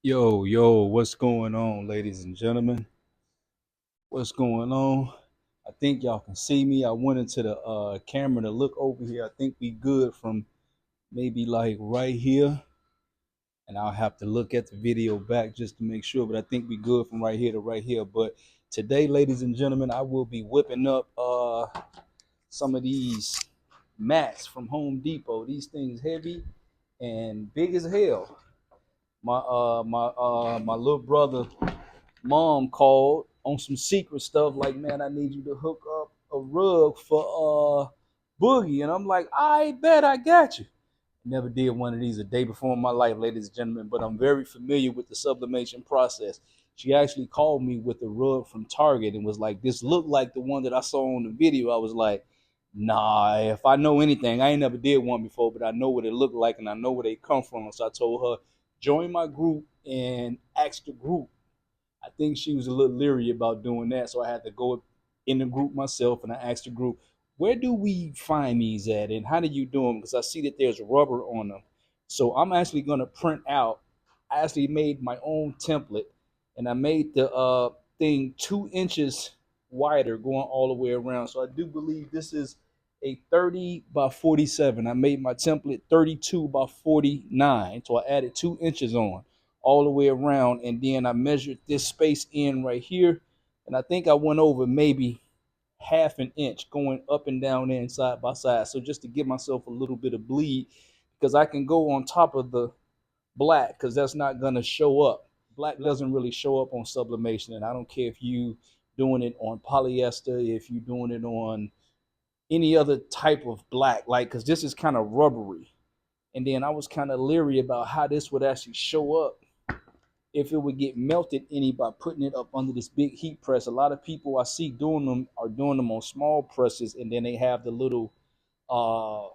Yo, what's going on, ladies and gentlemen? What's going on? I think y'all can see me. I went into the camera to look over here. I think we good from maybe like right here. And I'll have to look at the video back just to make sure. But I think we good from right here to right here. But today, ladies and gentlemen, I will be whipping up some of these mats from Home Depot. These things heavy and big as hell. My little brother mom called on some secret stuff like, man, I need you to hook up a rug for Boogie. And I'm like, I bet I got you. Never did one of these a day before in my life, ladies and gentlemen, but I'm very familiar with the sublimation process. She actually called me with a rug from Target and was like, this looked like the one that I saw on the video. I was like, nah, if I know anything, I ain't never did one before, but I know what it looked like and I know where they come from. So I told her, join my group and ask the group. I think she was a little leery about doing that, so I had to go in the group myself and I asked the group, where do we find these at and how do you do them? Because I see that there's rubber on them. So I'm actually going to print out. I actually made my own template and I made the thing 2 inches wider going all the way around. So I do believe this is a 30 by 47. I made my template 32 by 49. So I added 2 inches on all the way around, and then I measured this space in right here, and I think I went over maybe half an inch going up and down and side by side, so just to give myself a little bit of bleed, because I can go on top of the black, because that's not going to show up. Black doesn't really show up on sublimation, and I don't care if you doing it on polyester, if you're doing it on any other type of black, like, because this is kind of rubbery. And then I was kind of leery about how this would actually show up if it would get melted any by putting it up under this big heat press. A lot of people I see doing them are doing them on small presses, and then they have the little I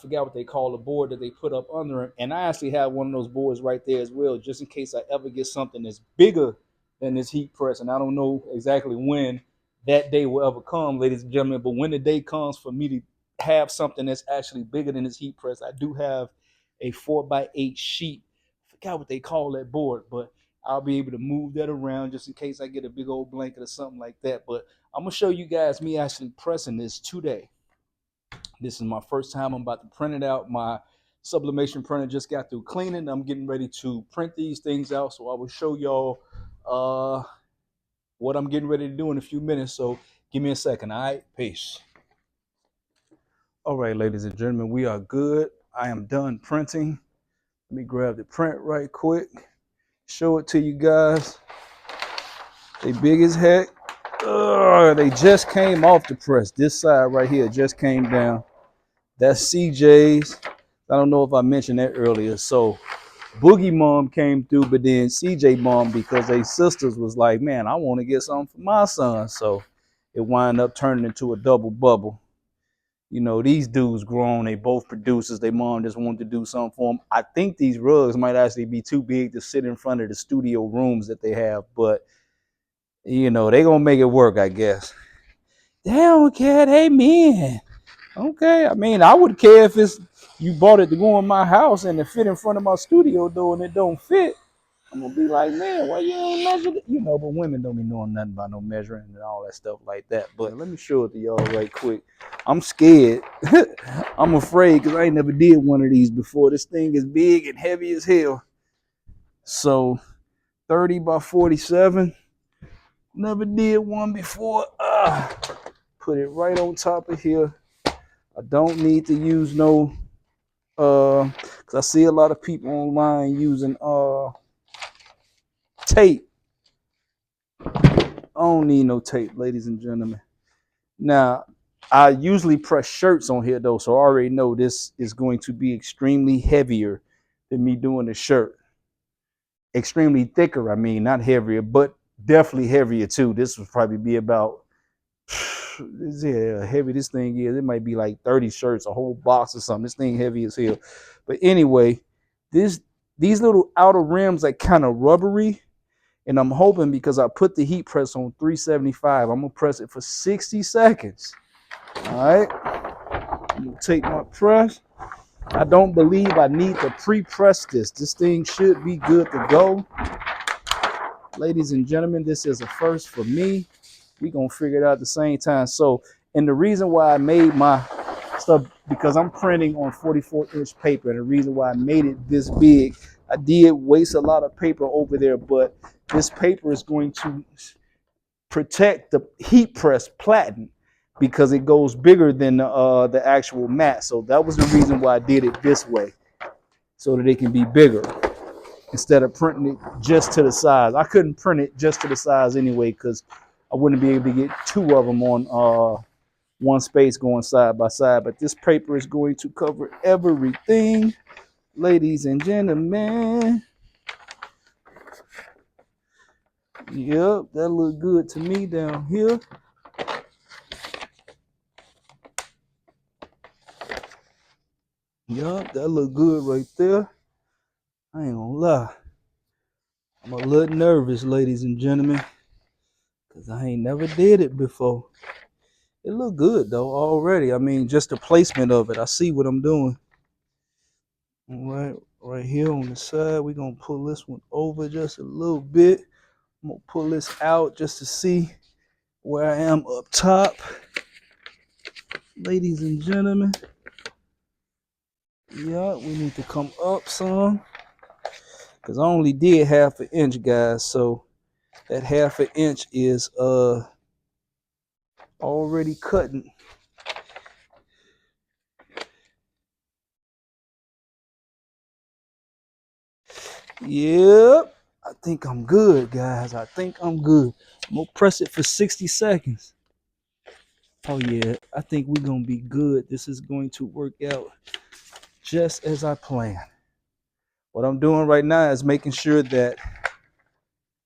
forgot what they call the board that they put up under it. And I actually have one of those boards right there as well, just in case I ever get something that's bigger than this heat press. And I don't know exactly when that day will ever come, ladies and gentlemen. But when the day comes for me to have something that's actually bigger than this heat press, I do have a 4x8 sheet. I forgot what they call that board, but I'll be able to move that around just in case I get a big old blanket or something like that. But I'm gonna show you guys me actually pressing this today. This is my first time. I'm about to print it out. My sublimation printer just got through cleaning. I'm getting ready to print these things out. So I will show y'all what I'm getting ready to do in a few minutes. So give me a second. All right, peace. All right, ladies and gentlemen, we are good. I am done printing. Let me grab the print right quick. Show it to you guys. They big as heck. They just came off the press. This side right here just came down. That's CJ's. I don't know if I mentioned that earlier. So Boogie mom came through, but then CJ mom, because they sisters, was like, man, I want to get something for my son. So it wound up turning into a double bubble. You know, these dudes grown, they both producers. They mom just wanted to do something for them. I think these rugs might actually be too big to sit in front of the studio rooms that they have, but you know, they gonna make it work, I guess. They don't care, they men. Okay, I mean, I would care if it's you bought it to go in my house and it fit in front of my studio door and it don't fit. I'm gonna be like, man, why you don't measure it? You know, but women don't be knowing nothing about no measuring and all that stuff like that. But let me show it to y'all right quick. I'm scared. I'm afraid because I ain't never did one of these before. This thing is big and heavy as hell. So 30 by 47. Never did one before. Put it right on top of here. I don't need to use no because I see a lot of people online using tape. I don't need no tape, ladies and gentlemen. Now, I usually press shirts on here though, so I already know this is going to be extremely heavier than me doing the shirt. Extremely thicker, I mean, not heavier, but definitely heavier too. This would probably be about yeah, heavy this thing is. It might be like 30 shirts, a whole box or something. This thing heavy as hell. But anyway, these little outer rims are kind of rubbery. And I'm hoping because I put the heat press on 375, I'm gonna press it for 60 seconds. All right. I'm gonna take my press. I don't believe I need to pre-press this. This thing should be good to go. Ladies and gentlemen, this is a first for me. We're going to figure it out at the same time. So, and the reason why I made my stuff, because I'm printing on 44-inch paper, and the reason why I made it this big, I did waste a lot of paper over there, but this paper is going to protect the heat press platen because it goes bigger than the actual mat. So that was the reason why I did it this way, so that it can be bigger instead of printing it just to the size. I couldn't print it just to the size anyway because I wouldn't be able to get two of them on one space going side by side. But this paper is going to cover everything, ladies and gentlemen. Yep, that look good to me down here. Yup, that look good right there. I ain't gonna lie. I'm a little nervous, ladies and gentlemen, because I ain't never did it before. It look good though already. I mean, just the placement of it. I see what I'm doing. All right here on the side, we're gonna pull this one over just a little bit. I'm gonna pull this out just to see where I am up top. Ladies and gentlemen. Yeah, we need to come up some. Because I only did 1/2 inch, guys. So that 1/2 inch is already cutting. Yep, I think I'm good, guys. I think I'm good. I'm gonna press it for 60 seconds. Oh yeah, I think we're gonna be good. This is going to work out just as I planned. What I'm doing right now is making sure that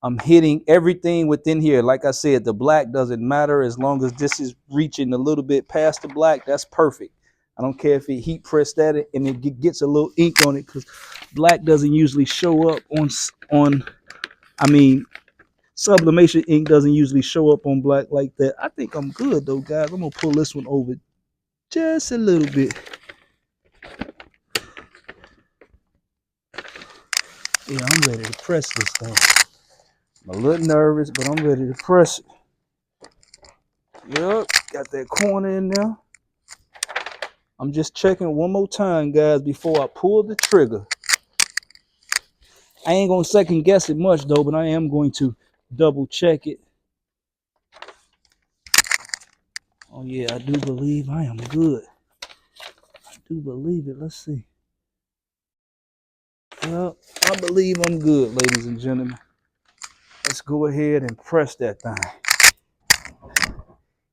I'm hitting everything within here. Like I said, the black doesn't matter as long as this is reaching a little bit past the black. That's perfect. I don't care if it heat pressed at it and it gets a little ink on it, because black doesn't usually show up on. I mean, sublimation ink doesn't usually show up on black like that. I think I'm good though, guys. I'm gonna pull this one over just a little bit. Yeah, I'm ready to press this thing. I'm a little nervous, but I'm ready to press it. Yep, got that corner in there. I'm just checking one more time, guys, before I pull the trigger. I ain't gonna second guess it much though, but I am going to double check it. Oh yeah, I do believe I am good. I do believe it. Let's see. Well, I believe I'm good, ladies and gentlemen. Let's go ahead and press that thing.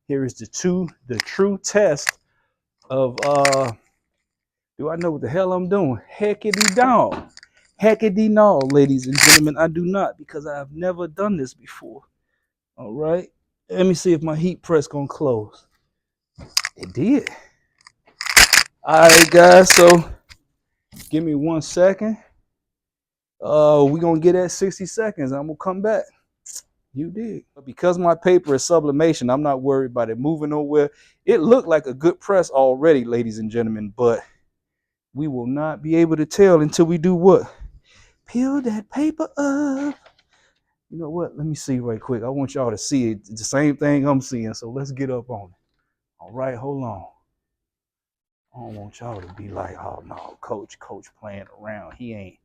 Here is the true test of do I know what the hell I'm doing? Heckity dog. Heckity no, ladies and gentlemen. I do not, because I have never done this before. All right. Let me see if my heat press gonna close. It did. All right, guys. So give me 1 second. We're gonna get at 60 seconds. I'm gonna come back. You did. But because my paper is sublimation, I'm not worried about it moving nowhere. It looked like a good press already, ladies and gentlemen, but we will not be able to tell until we do what? Peel that paper up. You know what? Let me see right quick. I want y'all to see it. It's the same thing I'm seeing, so let's get up on it. All right, hold on. I don't want y'all to be like, oh no, coach playing around. He ain't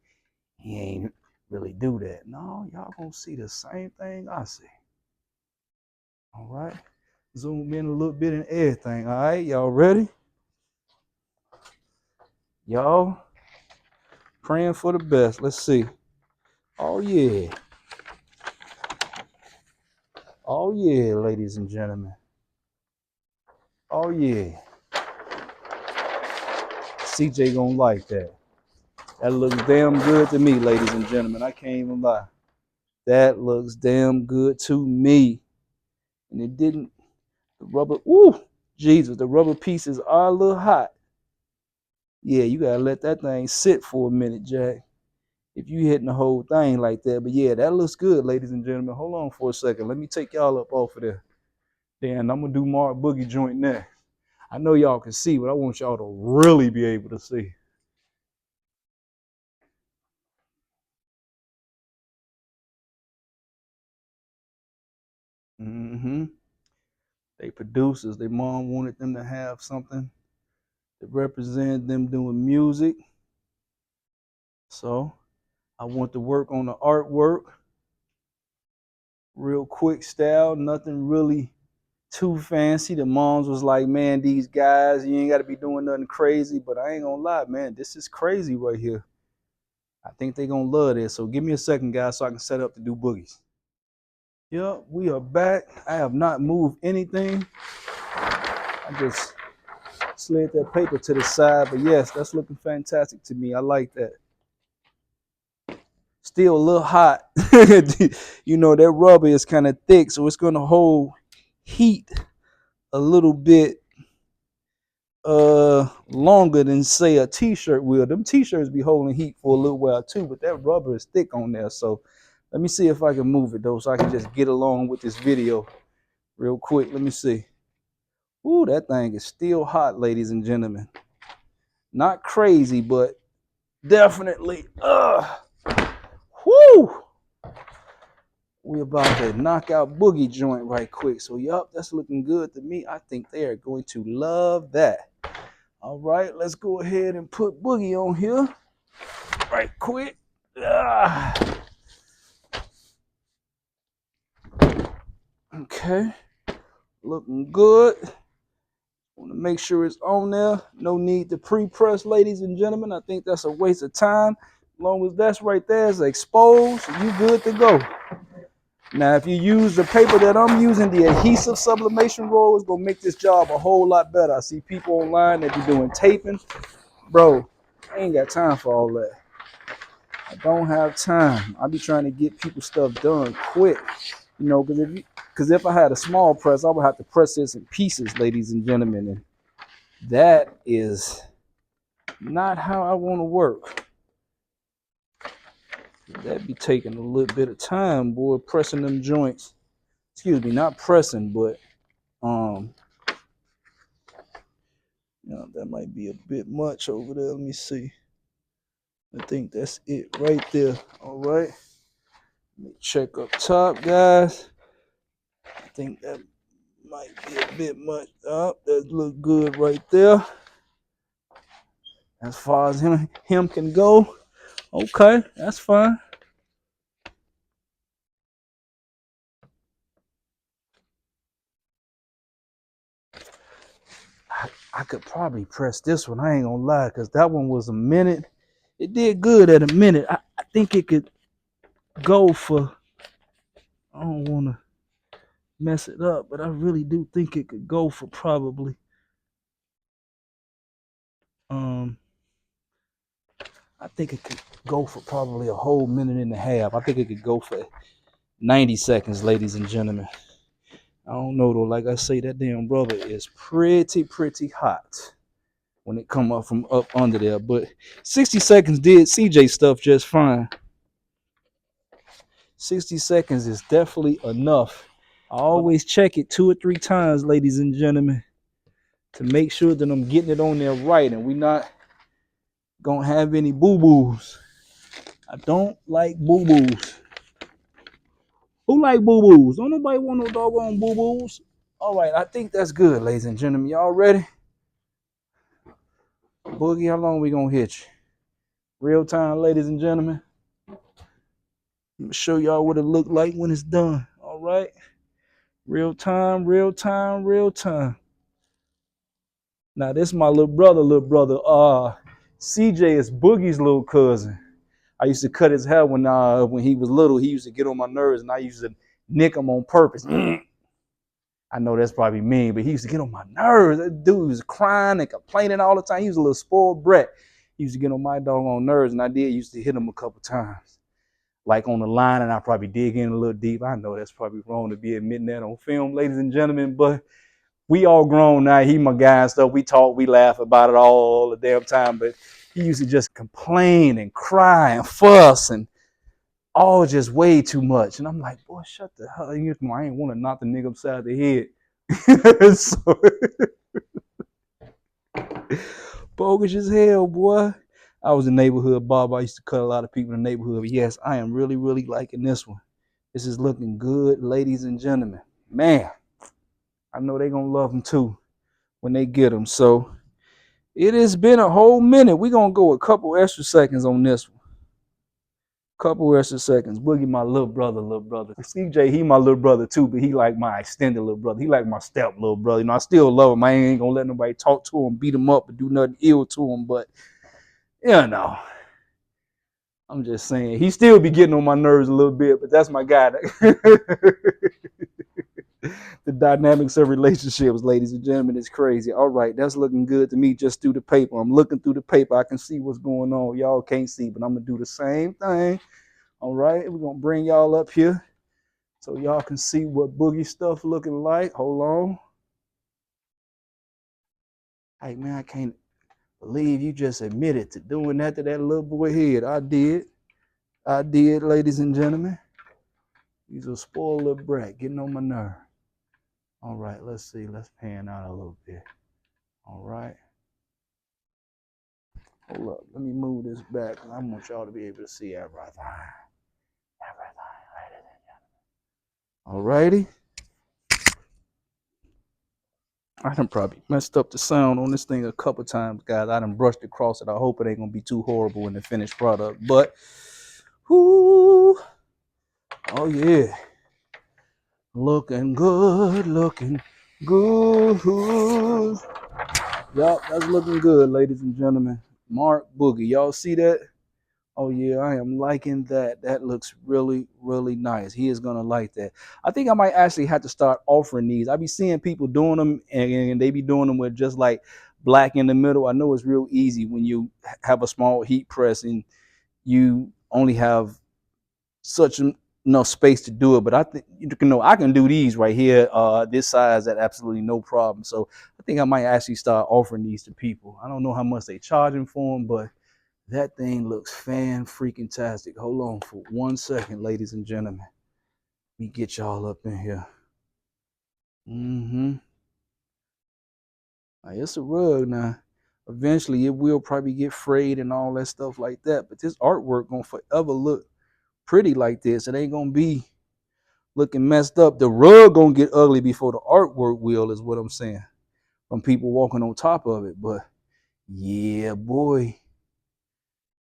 really do that. No, y'all gonna see the same thing I see. All right. Zoom in a little bit and everything. All right, y'all ready? Y'all praying for the best. Let's see. Oh yeah. Oh yeah, ladies and gentlemen. Oh yeah. CJ gonna like that. That looks damn good to me, ladies and gentlemen. I can't even lie. That looks damn good to me. And it didn't, the rubber, ooh, Jesus, the rubber pieces are a little hot. Yeah, you gotta let that thing sit for a minute, Jack, if you hitting the whole thing like that. But yeah, that looks good, ladies and gentlemen. Hold on for a second. Let me take y'all up off of there. Then I'm gonna do Mark Boogie joint next. I know y'all can see, but I want y'all to really be able to see. They producers. Their mom wanted them to have something that represented them doing music. So I want to work on the artwork. Real quick style, nothing really too fancy. The moms was like, man, these guys, you ain't got to be doing nothing crazy. But I ain't gonna lie, man, this is crazy right here. I think they gonna love this. So give me a second, guys, so I can set up to do boogies. Yep, we are back. I have not moved anything. I just slid that paper to the side. But yes, that's looking fantastic to me. I like that. Still a little hot. You know, that rubber is kind of thick, so it's gonna hold heat a little bit longer than say a t-shirt will. Them t-shirts be holding heat for a little while too, but that rubber is thick on there. So let me see if I can move it though, so I can just get along with this video real quick. Let me see. Ooh, that thing is still hot, ladies and gentlemen. Not crazy, but definitely whoo, we about to knock out boogie joint right quick. So yup, that's looking good to me. I think they are going to love that. All right, let's go ahead and put boogie on here right quick. Okay, looking good. Want to make sure it's on there. No need to pre-press, ladies and gentlemen. I think that's a waste of time. As long as that's right there is exposed, you good to go. Now, if you use the paper that I'm using, the adhesive sublimation roll, is gonna make this job a whole lot better. I see people online that be doing taping. Bro, I ain't got time for all that. I don't have time. I be trying to get people stuff done quick, you know, because if I had a small press, I would have to press this in pieces, ladies and gentlemen, and that is not how I want to work. That'd be taking a little bit of time, boy, pressing them joints. Excuse me, not pressing, but you know, that might be a bit much over there. Let me see. I think that's it right there. All right. Let me check up top, guys. I think that might be a bit much. Up, that look good right there. As far as him can go. Okay, that's fine. I could probably press this one. I ain't gonna lie, because that one was a minute. It did good at a minute. I think it could go for, I don't want to mess it up, but I really do think it could go for probably, I think it could go for probably a whole minute and a half. I think it could go for 90 seconds, ladies and gentlemen. I don't know though. Like I say, that damn rubber is pretty hot when it come up from up under there. But 60 seconds did CJ stuff just fine. 60 seconds is definitely enough. I always check it 2 or 3 times, ladies and gentlemen, to make sure that I'm getting it on there right and we not gonna have any boo-boos. I don't like boo-boos. Who like boo-boos? Don't nobody want no doggone boo-boos. All right, I think that's good, ladies and gentlemen. Y'all ready? Boogie, how long we gonna hit you? Real time, ladies and gentlemen. I'm gonna show y'all what it look like when it's done. All right. Real time, real time, real time. Now this is my little brother. CJ is Boogie's little cousin. I used to cut his hair when he was little. He used to get on my nerves, and I used to nick him on purpose. I know that's probably mean, but he used to get on my nerves. That dude was crying and complaining all the time. He was a little spoiled brat. He used to get on my doggone nerves, and I used to hit him a couple times, like on the line, and I probably dig in a little deep. I know that's probably wrong to be admitting that on film, ladies and gentlemen, but we all grown now. He my guy and stuff. We talk, we laugh about it all the damn time, but he used to just complain and cry and fuss and all just way too much. And I'm like, boy, shut the hell up. I ain't want to knock the nigga upside the head. So, bogus as hell, boy. I was a neighborhood barber. I used to cut a lot of people in the neighborhood. But yes, I am really liking this one. This is looking good, ladies and gentlemen. man, I know they're gonna love them too when they get them. So it has been a whole minute. We're gonna go a couple extra seconds on this one. Couple extra seconds. Boogie, my little brother, CJ, he my little brother too, but he like my extended little brother. He like my step little brother. You know, I still love him. I ain't gonna let nobody talk to him, beat him up, or do nothing ill to him. But you know, I'm just saying he still be getting on my nerves a little bit. But that's my guy. The dynamics of relationships, ladies and gentlemen, is crazy. All right, that's looking good to me just through the paper. I'm looking through the paper. I can see what's going on. Y'all can't see, but I'm gonna do the same thing. All right, we're gonna bring y'all up here so y'all can see what Boogie stuff looking like. Hold on. Hey man, I can't believe you just admitted to doing that to that little boy head. I did, ladies and gentlemen. He's a spoiled little brat, getting on my nerve. All right, let's see. Let's pan out a little bit. All right. Hold up. Let me move this back. I want y'all to be able to see everything. All righty. I done probably messed up the sound on this thing a couple times, guys. I done brushed across it. I hope it ain't gonna be too horrible in the finished product. But, whoo, oh yeah. Looking good, looking good. Yup, that's looking good, ladies and gentlemen. Mark Boogie, y'all see that? Oh yeah, I am liking that. That looks really, really nice. He is gonna like that. I think I might actually have to start offering these. I be seeing people doing them, and they be doing them with just like black in the middle. I know it's real easy when you have a small heat press and you only have such enough space to do it. But I think you know I can do these right here, this size at absolutely no problem. So I think I might actually start offering these to people. I don't know how much they charging for them, but that thing looks fan-freaking-tastic. Hold on for 1 second, ladies and gentlemen. Let me get y'all up in here. Now, it's a rug now. Eventually, it will probably get frayed and all that stuff like that. But this artwork gonna forever look pretty like this. It ain't gonna be looking messed up. The rug gonna get ugly before the artwork will, is what I'm saying. From people walking on top of it. But yeah, boy.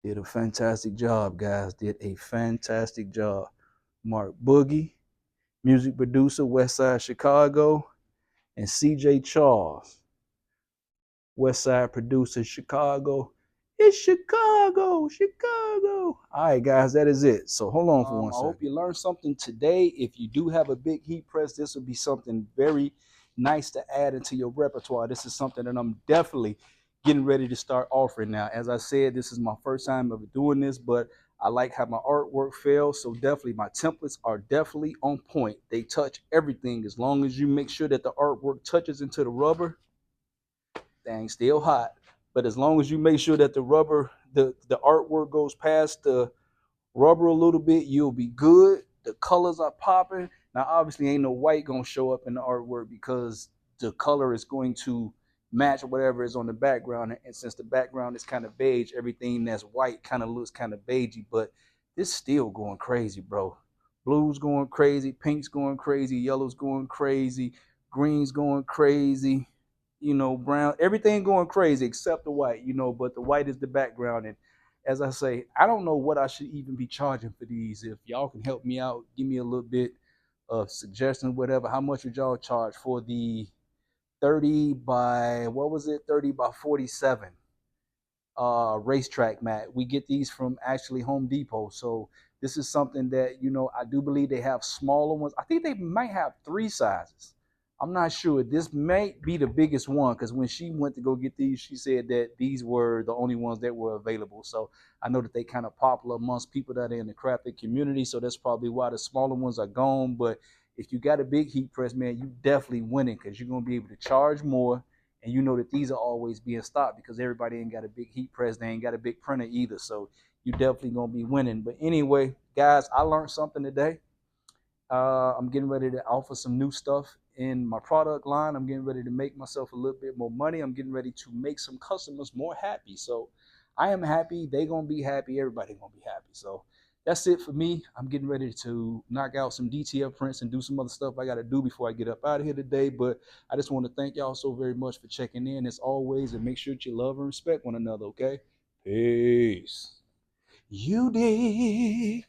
Did a fantastic job, guys. Did a fantastic job. Mark Boogie, music producer, West Side Chicago, and CJ Charles, West Side producer, Chicago. It's Chicago, Chicago. All right, guys, that is it. So hold on for 1 second. I hope you learned something today. If you do have a big heat press, this will be something very nice to add into your repertoire. This is something that I'm definitely getting ready to start offering now. As I said, this is my first time ever doing this, but I like how my artwork fell. So definitely my templates are definitely on point. They touch everything. As long as you make sure that the artwork touches into the rubber, thing still hot. But as long as you make sure that the rubber, the artwork goes past the rubber a little bit, you'll be good. The colors are popping. Now, obviously, ain't no white gonna show up in the artwork because the color is going to match whatever is on the background. And since the background is kind of beige, everything that's white kind of looks kind of beigey. But it's still going crazy, bro. Blue's going crazy, pink's going crazy, yellow's going crazy, green's going crazy, you know, brown, everything going crazy except the white, you know, but the white is the background. And as I say, I don't know what I should even be charging for these. If y'all can help me out, give me a little bit of suggestion, whatever. How much would y'all charge for the 30 by, what was it, 30 by 47 racetrack mat? We get these from actually Home Depot. So this is something that, you know, I do believe they have smaller ones. I think they might have 3 sizes. I'm not sure. This may be the biggest one because when she went to go get these, she said that these were the only ones that were available. So I know that they kind of popular amongst people that are in the crafting community. So that's probably why the smaller ones are gone. But if you got a big heat press, man, you definitely winning because you're going to be able to charge more. And you know that these are always being stocked because everybody ain't got a big heat press. They ain't got a big printer either. So you definitely going to be winning. But anyway, guys, I learned something today. I'm getting ready to offer some new stuff in my product line. I'm getting ready to make myself a little bit more money. I'm getting ready to make some customers more happy. So I am happy. They gonna be happy. Everybody gonna be happy. So that's it for me. I'm getting ready to knock out some DTF prints and do some other stuff I got to do before I get up out of here today. But I just want to thank y'all so very much for checking in as always, and make sure that you love and respect one another, okay? Peace. You dig.